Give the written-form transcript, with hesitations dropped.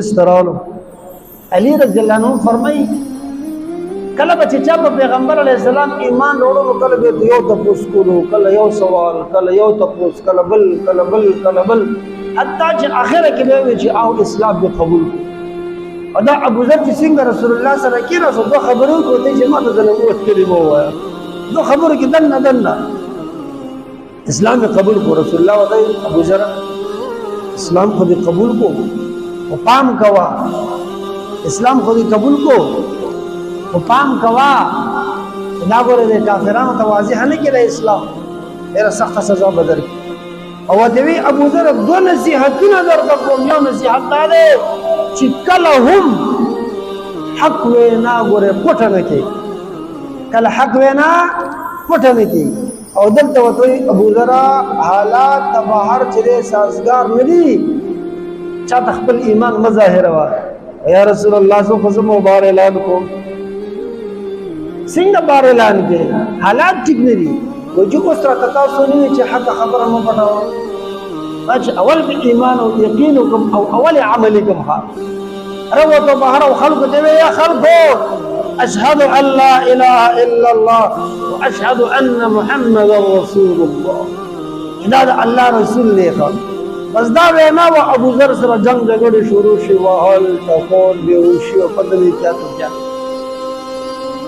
استرالو علی رضی اللہ عنہ فرمائی کله به چې چا په پیغمبر علیه السلام ایمان وروړو کله به یو تپوس کولو کله یو سوال کله یو تپوس کله بل حتی چې اخره کې به وي چې او اسلام به قبول کړو دا ابو ذر چې څنګه رسول الله سره کې راځو دوه خبرو کوي چې ما ته نبوت کلمه وایا دوه خبرو کې دنه اسلام قبول کو رسول الله وایي ابو ذر اسلام خو دې قبول کو او پام کوا اسلام خو دې قبول کو او پام کوا دا ګوره د کافرانو ته واضح نه کړي اسلام ډېر سخت سزا بدل او دوی ابو ذر دو نصيحتونه درته کوم یو نصيحت دا دی چې کله هم حق وینا ګوره پټه نه کوي کله حق وینا پټه نه کوي او دلته وته ابو ذر حالات د بهر چې سازگار نه دي چا خپل ایمان مظاهره وا یا رسول الله سو خصم مبار اعلان کو څنګه بار اعلان کې حالات ټیک نه دي وجو کو سره تاسو نه چې حق خبره مو پټاو اچ اول به ایمان او یقینکم او اول عملکم ها روته بهر او خلق دی یا خلقو اشهد ان لا اله الا الله واشهد ان محمد رسول الله دا الله رسول دی بس دا وینا و ابو ذر سره جنگ جګړه شروع شي وهل تقول بیوشي او پدوي کیا